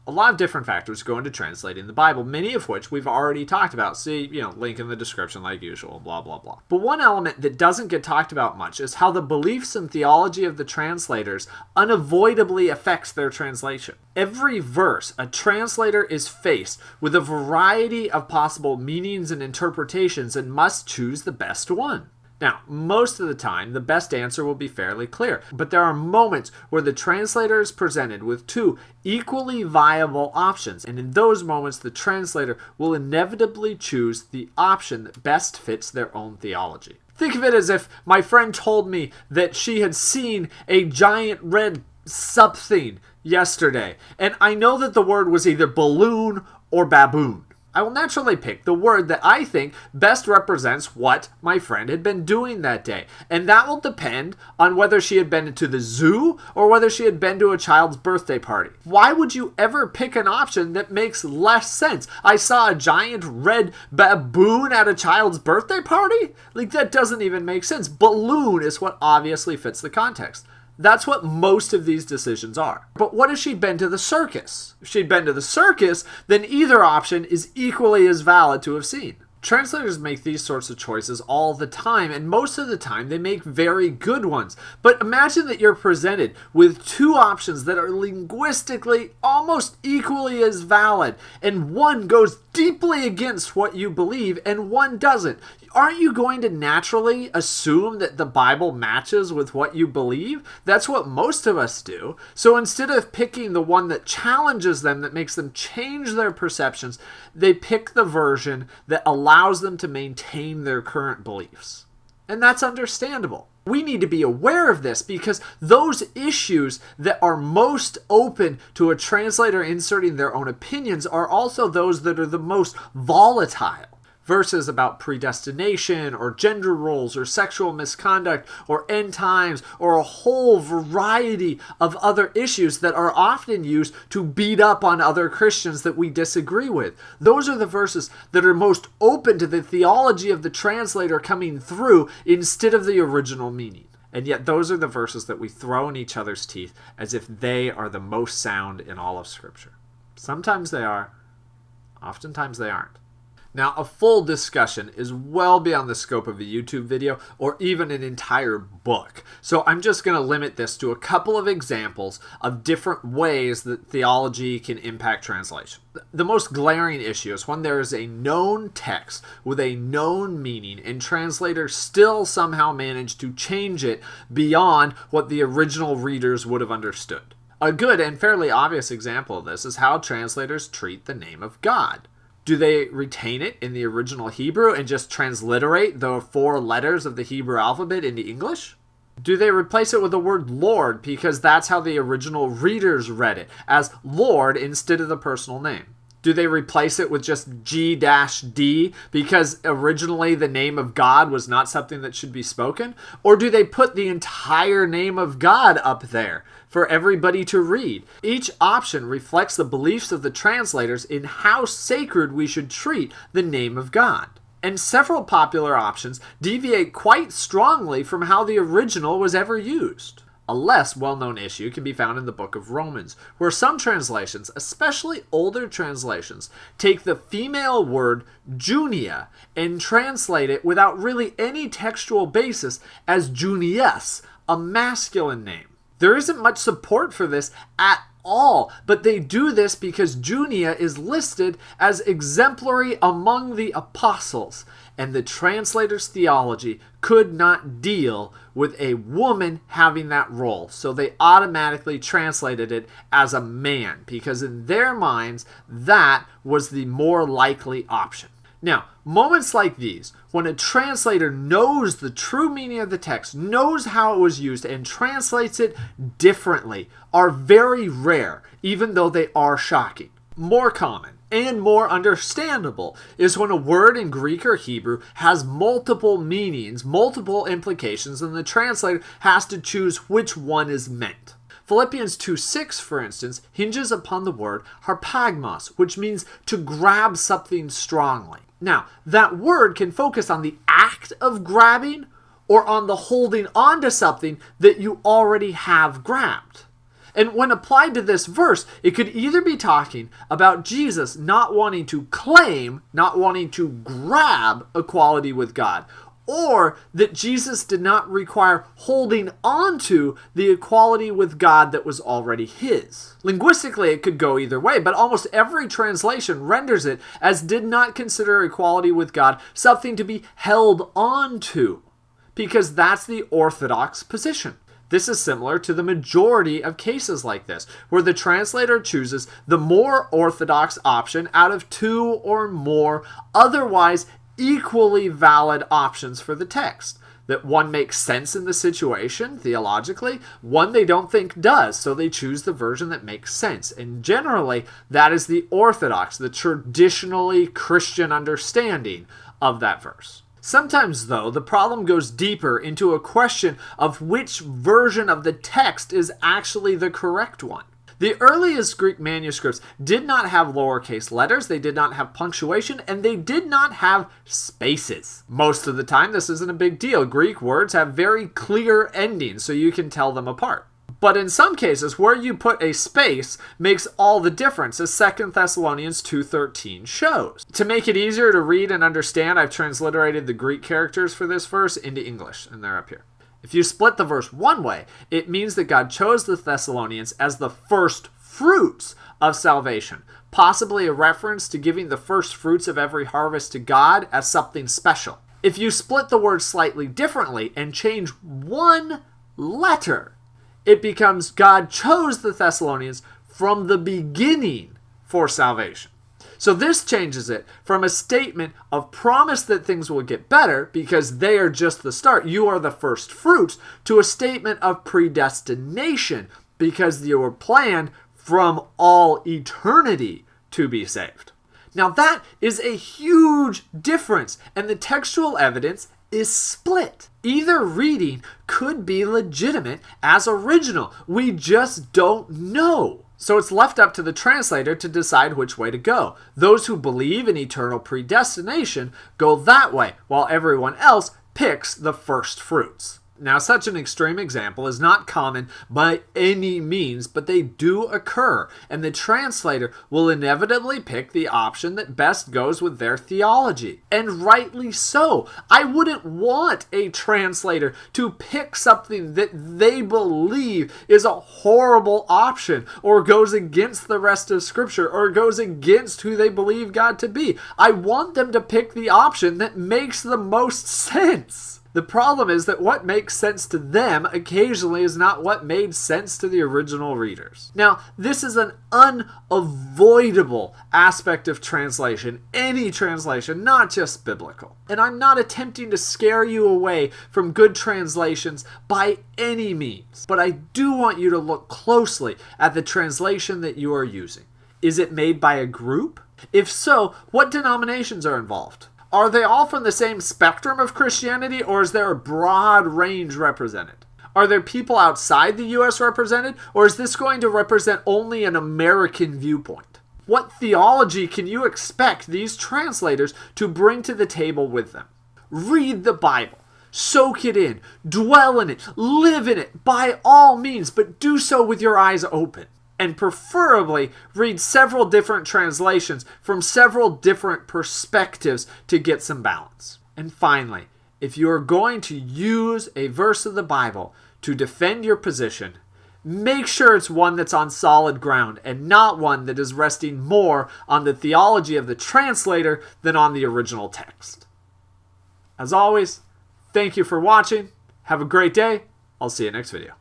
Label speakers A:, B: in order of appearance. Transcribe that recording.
A: A lot of different factors go into translating the Bible, many of which we've already talked about. See, link in the description like usual, blah, blah, blah. But one element that doesn't get talked about much is how the beliefs and theology of the translators unavoidably affects their translation. Every verse, a translator is faced with a variety of possible meanings and interpretations and must choose the best one. Now, most of the time, the best answer will be fairly clear, but there are moments where the translator is presented with two equally viable options, and in those moments, the translator will inevitably choose the option that best fits their own theology. Think of it as if my friend told me that she had seen a giant red something yesterday, and I know that the word was either balloon or baboon. I will naturally pick the word that I think best represents what my friend had been doing that day. And that will depend on whether she had been to the zoo or whether she had been to a child's birthday party. Why would you ever pick an option that makes less sense? I saw a giant red baboon at a child's birthday party? Like, that doesn't even make sense. Balloon is what obviously fits the context. That's what most of these decisions are. But what if she'd been to the circus? If she'd been to the circus, then either option is equally as valid to have seen. Translators make these sorts of choices all the time, and most of the time they make very good ones. But imagine that you're presented with two options that are linguistically almost equally as valid, and one goes deeply against what you believe and one doesn't. Aren't you going to naturally assume that the Bible matches with what you believe? That's what most of us do. So instead of picking the one that challenges them, that makes them change their perceptions, they pick the version that allows them to maintain their current beliefs. And that's understandable. We need to be aware of this because those issues that are most open to a translator inserting their own opinions are also those that are the most volatile. Verses about predestination or gender roles or sexual misconduct or end times or a whole variety of other issues that are often used to beat up on other Christians that we disagree with. Those are the verses that are most open to the theology of the translator coming through instead of the original meaning. And yet those are the verses that we throw in each other's teeth as if they are the most sound in all of Scripture. Sometimes they are, oftentimes they aren't. Now, a full discussion is well beyond the scope of a YouTube video or even an entire book. So I'm just going to limit this to a couple of examples of different ways that theology can impact translation. The most glaring issue is when there is a known text with a known meaning and translators still somehow manage to change it beyond what the original readers would have understood. A good and fairly obvious example of this is how translators treat the name of God. Do they retain it in the original Hebrew and just transliterate the 4 letters of the Hebrew alphabet into English? Do they replace it with the word Lord because that's how the original readers read it, as Lord instead of the personal name? Do they replace it with just G-D because originally the name of God was not something that should be spoken? Or do they put the entire name of God up there for everybody to read? Each option reflects the beliefs of the translators in how sacred we should treat the name of God. And several popular options deviate quite strongly from how the original was ever used. A less well-known issue can be found in the book of Romans, where some translations, especially older translations, take the female word Junia and translate it without really any textual basis as Junius, a masculine name. There isn't much support for this at all, but they do this because Junia is listed as exemplary among the apostles, and the translator's theology could not deal with a woman having that role, so they automatically translated it as a man, because in their minds, that was the more likely option. Now, moments like these, when a translator knows the true meaning of the text, knows how it was used, and translates it differently, are very rare, even though they are shocking. More common and more understandable is when a word in Greek or Hebrew has multiple meanings, multiple implications, and the translator has to choose which one is meant. Philippians 2:6, for instance, hinges upon the word harpagmos, which means to grab something strongly. Now, that word can focus on the act of grabbing or on the holding on to something that you already have grabbed. And when applied to this verse, it could either be talking about Jesus not wanting to claim, not wanting to grab equality with God, or that Jesus did not require holding on to the equality with God that was already his. Linguistically, it could go either way, but almost every translation renders it as did not consider equality with God something to be held on to, because that's the orthodox position. This is similar to the majority of cases like this, where the translator chooses the more orthodox option out of two or more otherwise equally valid options for the text. That one makes sense in the situation, theologically, one they don't think does, so they choose the version that makes sense. And generally, that is the orthodox, the traditionally Christian understanding of that verse. Sometimes, though, the problem goes deeper into a question of which version of the text is actually the correct one. The earliest Greek manuscripts did not have lowercase letters, they did not have punctuation, and they did not have spaces. Most of the time, this isn't a big deal. Greek words have very clear endings, so you can tell them apart. But in some cases, where you put a space makes all the difference, as 2 Thessalonians 2:13 shows. To make it easier to read and understand, I've transliterated the Greek characters for this verse into English, and they're up here. If you split the verse one way, it means that God chose the Thessalonians as the first fruits of salvation, possibly a reference to giving the first fruits of every harvest to God as something special. If you split the word slightly differently and change one letter, it becomes God chose the Thessalonians from the beginning for salvation. So this changes it from a statement of promise that things will get better because they are just the start, you are the first fruits, to a statement of predestination because you were planned from all eternity to be saved. Now that is a huge difference, and the textual evidence is split. Either reading could be legitimate as original. We just don't know. So it's left up to the translator to decide which way to go. Those who believe in eternal predestination go that way, while everyone else picks the first fruits. Now, such an extreme example is not common by any means, but they do occur, and the translator will inevitably pick the option that best goes with their theology. And rightly so. I wouldn't want a translator to pick something that they believe is a horrible option, or goes against the rest of Scripture, or goes against who they believe God to be. I want them to pick the option that makes the most sense. The problem is that what makes sense to them occasionally is not what made sense to the original readers. Now, this is an unavoidable aspect of translation, any translation, not just biblical. And I'm not attempting to scare you away from good translations by any means, but I do want you to look closely at the translation that you are using. Is it made by a group? If so, what denominations are involved? Are they all from the same spectrum of Christianity, or is there a broad range represented? Are there people outside the U.S. represented, or is this going to represent only an American viewpoint? What theology can you expect these translators to bring to the table with them? Read the Bible. Soak it in. Dwell in it. Live in it by all means, but do so with your eyes open. And preferably read several different translations from several different perspectives to get some balance. And finally, if you are going to use a verse of the Bible to defend your position, make sure it's one that's on solid ground and not one that is resting more on the theology of the translator than on the original text. As always, thank you for watching. Have a great day. I'll see you next video.